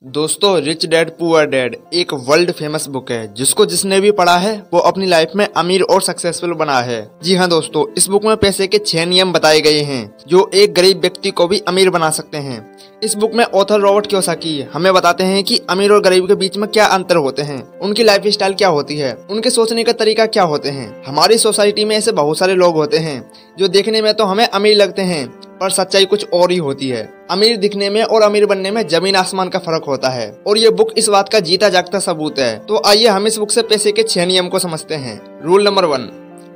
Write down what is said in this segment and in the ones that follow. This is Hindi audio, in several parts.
दोस्तों, रिच डैड पुअर डैड एक वर्ल्ड फेमस बुक है जिसको जिसने भी पढ़ा है वो अपनी लाइफ में अमीर और सक्सेसफुल बना है। जी हाँ दोस्तों, इस बुक में पैसे के 6 नियम बताए गए हैं जो एक गरीब व्यक्ति को भी अमीर बना सकते हैं। इस बुक में ऑथर रॉबर्ट कियोसाकी हमें बताते हैं कि अमीर और गरीब के बीच में क्या अंतर होते हैं, उनकी लाइफ स्टाइल क्या होती है, उनके सोचने का तरीका क्या होते हैं। हमारी सोसाइटी में ऐसे बहुत सारे लोग होते हैं जो देखने में तो हमें अमीर लगते हैं पर सच्चाई कुछ और ही होती है। अमीर दिखने में और अमीर बनने में जमीन आसमान का फर्क होता है और ये बुक इस बात का जीता जागता सबूत है। तो आइए हम इस बुक से पैसे के 6 नियम को समझते हैं। Rule number 1,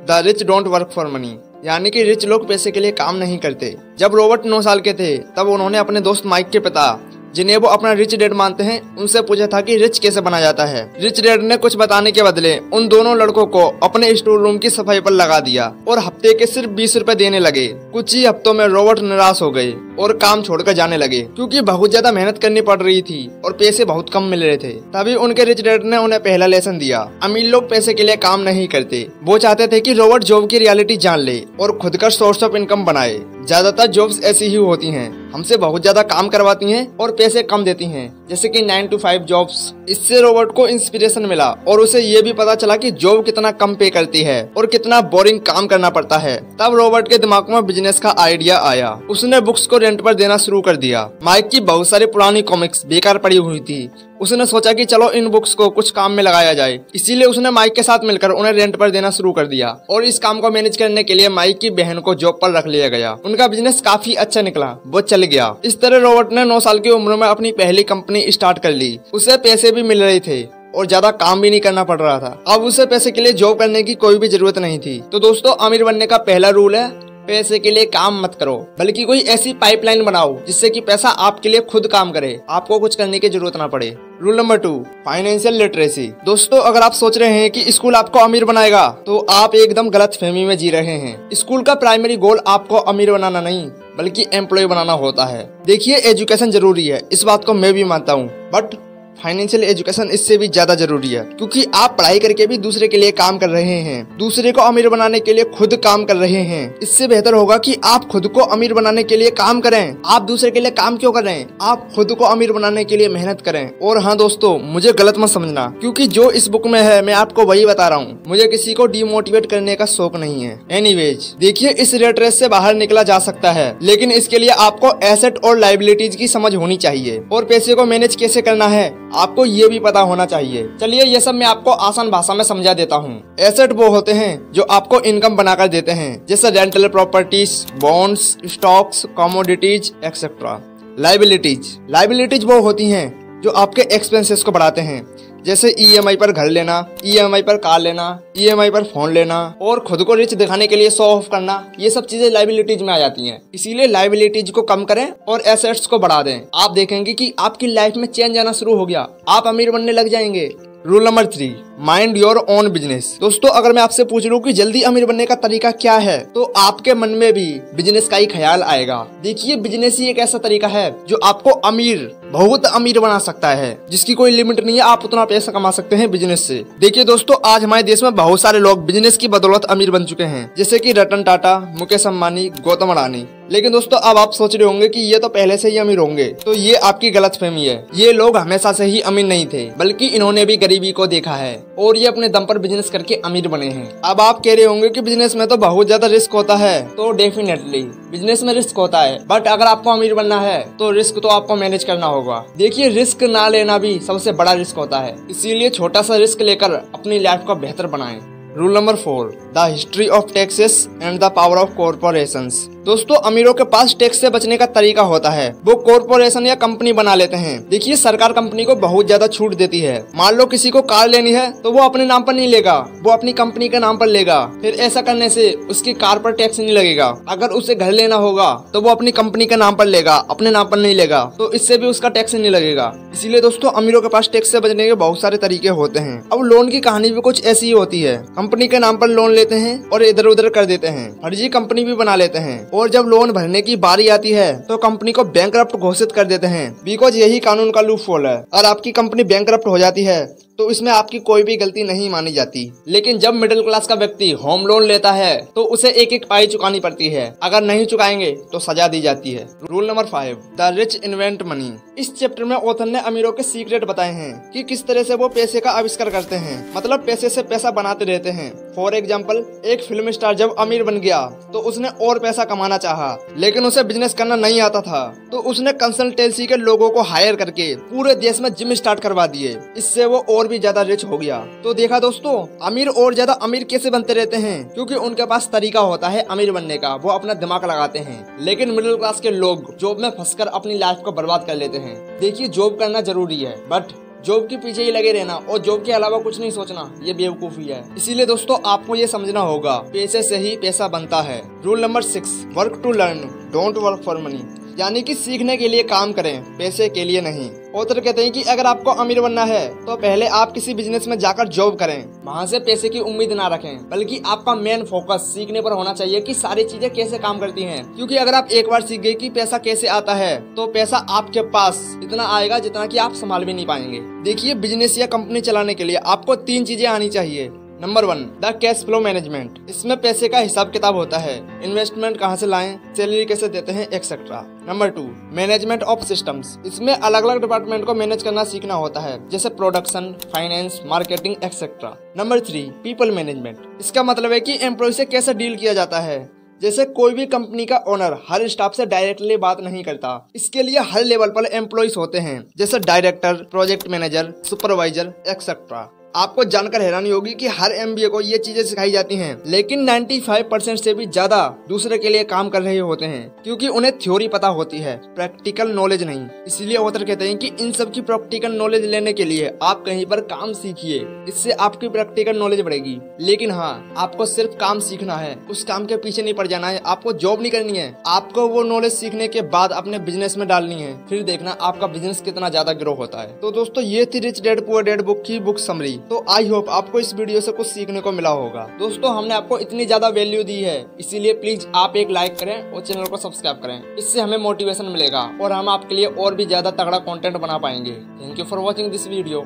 the rich don't work for money, यानी कि रिच लोग पैसे के लिए काम नहीं करते। जब रॉबर्ट 9 साल के थे तब उन्होंने अपने दोस्त माइक के पिता, जिन्हें वो अपना रिच डैड मानते हैं, उनसे पूछा था कि रिच कैसे बना जाता है। रिच डैड ने कुछ बताने के बदले उन दोनों लड़कों को अपने स्टोर रूम की सफाई पर लगा दिया और हफ्ते के सिर्फ 20 रुपए देने लगे। कुछ ही हफ्तों में रॉबर्ट निराश हो गए और काम छोड़कर जाने लगे क्योंकि बहुत ज्यादा मेहनत करनी पड़ रही थी और पैसे बहुत कम मिल रहे थे। तभी उनके रिच डैड ने उन्हें पहला लेसन दिया, अमीर लोग पैसे के लिए काम नहीं करते। वो चाहते थे कि रॉबर्ट जॉब की रियलिटी जान ले और खुद का सोर्स ऑफ इनकम बनाए। ज्यादातर जॉब्स ऐसी ही होती हैं, हमसे बहुत ज्यादा काम करवाती हैं और पैसे कम देती हैं, जैसे कि 9 to 5 जॉब्स। इससे रॉबर्ट को इंस्पिरेशन मिला और उसे ये भी पता चला कि जॉब कितना कम पे करती है और कितना बोरिंग काम करना पड़ता है। तब रॉबर्ट के दिमाग में बिजनेस का आइडिया आया। उसने बुक्स को रेंट पर देना शुरू कर दिया। माइक की बहुत सारी पुरानी कॉमिक्स बेकार पड़ी हुई थी। उसने सोचा कि चलो इन बुक्स को कुछ काम में लगाया जाए, इसीलिए उसने माइक के साथ मिलकर उन्हें रेंट पर देना शुरू कर दिया और इस काम को मैनेज करने के लिए माइक की बहन को जॉब पर रख लिया गया। उनका बिजनेस काफी अच्छा निकला, वो चल गया। इस तरह रॉबर्ट ने 9 साल की उम्र में अपनी पहली कंपनी स्टार्ट कर ली। उसे पैसे भी मिल रहे थे और ज्यादा काम भी नहीं करना पड़ रहा था। अब उसे पैसे के लिए जॉब करने की कोई भी जरूरत नहीं थी। तो दोस्तों, अमीर बनने का पहला रूल है, पैसे के लिए काम मत करो, बल्कि कोई ऐसी पाइपलाइन बनाओ जिससे कि पैसा आपके लिए खुद काम करे, आपको कुछ करने की जरूरत ना पड़े। Rule number 2, financial literacy. दोस्तों, अगर आप सोच रहे हैं कि स्कूल आपको अमीर बनाएगा तो आप एकदम गलत फहमी में जी रहे हैं। स्कूल का प्राइमरी गोल आपको अमीर बनाना नहीं बल्कि एम्प्लॉय बनाना होता है। देखिए, एजुकेशन जरूरी है, इस बात को मैं भी मानता हूँ, बट फाइनेंशियल एजुकेशन इससे भी ज्यादा जरूरी है, क्योंकि आप पढ़ाई करके भी दूसरे के लिए काम कर रहे हैं, दूसरे को अमीर बनाने के लिए खुद काम कर रहे हैं। इससे बेहतर होगा कि आप खुद को अमीर बनाने के लिए काम करें। आप दूसरे के लिए काम क्यों कर रहे हैं? आप खुद को अमीर बनाने के लिए मेहनत करें। और हाँ दोस्तों, मुझे गलत मत समझना, क्योंकि जो इस बुक में है मैं आपको वही बता रहा हूँ। मुझे किसी को डिमोटिवेट करने का शौक नहीं है। एनीवेज, देखिए, इस रेट रेस से बाहर निकला जा सकता है, लेकिन इसके लिए आपको एसेट और लायबिलिटीज की समझ होनी चाहिए और पैसे को मैनेज कैसे करना है आपको ये भी पता होना चाहिए। चलिए, ये सब मैं आपको आसान भाषा में समझा देता हूँ। एसेट वो होते हैं जो आपको इनकम बनाकर देते हैं, जैसे rental properties, bonds, stocks, commodities etcetera. Liabilities वो होती हैं जो आपके एक्सपेंसेस को बढ़ाते हैं, जैसे ईएमआई पर घर लेना, ईएमआई पर कार लेना, ईएमआई पर फोन लेना और खुद को रिच दिखाने के लिए शो ऑफ करना। ये सब चीजें लायबिलिटीज में आ जाती हैं। इसीलिए लायबिलिटीज को कम करें और एसेट्स को बढ़ा दें। आप देखेंगे कि आपकी लाइफ में चेंज आना शुरू हो गया, आप अमीर बनने लग जाएंगे। Rule number 3, mind your own business. दोस्तों, अगर मैं आपसे पूछ लूं कि जल्दी अमीर बनने का तरीका क्या है, तो आपके मन में भी बिजनेस का ही ख्याल आएगा। देखिए, बिजनेस ही एक ऐसा तरीका है जो आपको अमीर, बहुत अमीर बना सकता है, जिसकी कोई लिमिट नहीं है। आप उतना पैसा कमा सकते हैं बिजनेस से। देखिए दोस्तों, आज हमारे देश में बहुत सारे लोग बिजनेस की बदौलत अमीर बन चुके हैं, जैसे कि रतन टाटा, मुकेश अंबानी, गौतम अडानी। लेकिन दोस्तों, अब आप सोच रहे होंगे कि ये तो पहले से ही अमीर होंगे, तो ये आपकी गलतफहमी है। ये लोग हमेशा से ही अमीर नहीं थे, बल्कि इन्होंने भी गरीबी को देखा है और ये अपने दम पर बिजनेस करके अमीर बने हैं। अब आप कह रहे होंगे कि बिजनेस में तो बहुत ज्यादा रिस्क होता है, तो डेफिनेटली बिजनेस में रिस्क होता है, बट अगर आपको अमीर बनना है तो रिस्क तो आपको मैनेज करना होगा। देखिए, रिस्क ना लेना भी सबसे बड़ा रिस्क होता है, इसीलिए छोटा सा रिस्क लेकर अपनी लाइफ को बेहतर बनाएं। Rule number 4, the history of taxes and the power of corporations. दोस्तों, अमीरों के पास टैक्स से बचने का तरीका होता है, वो कॉर्पोरेशन या कंपनी बना लेते हैं। देखिए, सरकार कंपनी को बहुत ज्यादा छूट देती है। मान लो किसी को कार लेनी है तो वो अपने नाम पर नहीं लेगा, वो अपनी कंपनी के नाम पर लेगा। फिर ऐसा करने से उसकी कार पर टैक्स नहीं लगेगा। अगर उसे घर लेना होगा तो वो अपनी कंपनी के नाम पर लेगा, अपने नाम पर नहीं लेगा, तो इससे भी उसका टैक्स नहीं लगेगा। इसीलिए दोस्तों, अमीरों के पास टैक्स से बचने के बहुत सारे तरीके होते हैं। अब लोन की कहानी भी कुछ ऐसी ही होती है। कंपनी के नाम पर लोन लेते हैं और इधर उधर कर देते हैं, फर्जी कंपनी भी बना लेते हैं और जब लोन भरने की बारी आती है तो कंपनी को बैंकरप्ट घोषित कर देते हैं, बिकॉज यही कानून का लूपहोल है। और आपकी कंपनी बैंकरप्ट हो जाती है तो इसमें आपकी कोई भी गलती नहीं मानी जाती। लेकिन जब मिडिल क्लास का व्यक्ति होम लोन लेता है तो उसे एक एक पाई चुकानी पड़ती है, अगर नहीं चुकाएंगे तो सजा दी जाती है। Rule number 5, the rich invent money. इस चैप्टर में ऑथर ने अमीरों के सीक्रेट बताए हैं कि किस तरह से वो पैसे का आविष्कार करते हैं, मतलब पैसे से पैसा बनाते रहते हैं। फॉर एग्जाम्पल, एक फिल्म स्टार जब अमीर बन गया तो उसने और पैसा कमाना चाहा, लेकिन उसे बिजनेस करना नहीं आता था, तो उसने कंसल्टेंसी के लोगों को हायर करके पूरे देश में जिम स्टार्ट करवा दिए। इससे वो और भी ज्यादा रिच हो गया। तो देखा दोस्तों, अमीर और ज्यादा अमीर कैसे बनते रहते हैं, क्योंकि उनके पास तरीका होता है अमीर बनने का, वो अपना दिमाग लगाते हैं। लेकिन मिडिल क्लास के लोग जॉब में फंसकर अपनी लाइफ को बर्बाद कर लेते हैं। देखिए, जॉब करना जरूरी है, बट जॉब के पीछे ही लगे रहना और जॉब के अलावा कुछ नहीं सोचना, ये बेवकूफी है। इसीलिए दोस्तों, आपको ये समझना होगा, पैसे से ही पैसा बनता है। Rule number 6, work to learn, don't work for money. यानी कि सीखने के लिए काम करें, पैसे के लिए नहीं। ऑथर कहते हैं कि अगर आपको अमीर बनना है तो पहले आप किसी बिजनेस में जाकर जॉब करें, वहाँ से पैसे की उम्मीद ना रखें, बल्कि आपका मेन फोकस सीखने पर होना चाहिए कि सारी चीजें कैसे काम करती हैं। क्योंकि अगर आप एक बार सीख गए कि पैसा कैसे आता है तो पैसा आपके पास इतना आएगा जितना कि आप संभाल भी नहीं पाएंगे। देखिए, बिजनेस या कंपनी चलाने के लिए आपको 3 चीजें आनी चाहिए। Number 1, the cash flow management. इसमें पैसे का हिसाब किताब होता है, इन्वेस्टमेंट कहाँ से लाएं, सैलरी कैसे देते हैं, etcetera. Number 2, management of systems. इसमें अलग अलग डिपार्टमेंट को मैनेज करना सीखना होता है, जैसे production, finance, marketing, etcetera. Number 3, people management. इसका मतलब है कि एम्प्लॉय से कैसे डील किया जाता है। जैसे कोई भी कंपनी का ओनर हर स्टाफ से डायरेक्टली बात नहीं करता, इसके लिए हर लेवल पर एम्प्लॉयज होते हैं, जैसे director, project manager, supervisor, etcetera. आपको जानकर हैरानी होगी कि हर एमबीए को ये चीजें सिखाई जाती हैं, लेकिन 95% से भी ज्यादा दूसरे के लिए काम कर रहे होते हैं, क्योंकि उन्हें थ्योरी पता होती है, प्रैक्टिकल नॉलेज नहीं। इसलिए ऑथर कहते हैं कि इन सब की प्रैक्टिकल नॉलेज लेने के लिए आप कहीं पर काम सीखिए, इससे आपकी प्रैक्टिकल नॉलेज बढ़ेगी। लेकिन हाँ, आपको सिर्फ काम सीखना है, उस काम के पीछे नहीं पड़ जाना है, आपको जॉब नहीं करनी है। आपको वो नॉलेज सीखने के बाद अपने बिजनेस में डालनी है, फिर देखना आपका बिजनेस कितना ज्यादा ग्रो होता है। तो दोस्तों, ये थी rich dad poor dad book की बुक समरी। तो आई होप आपको इस वीडियो से कुछ सीखने को मिला होगा। दोस्तों, हमने आपको इतनी ज्यादा वैल्यू दी है, इसीलिए प्लीज आप एक लाइक करें और चैनल को सब्सक्राइब करें। इससे हमें मोटिवेशन मिलेगा और हम आपके लिए और भी ज्यादा तगड़ा कंटेंट बना पाएंगे। Thank you for watching this video.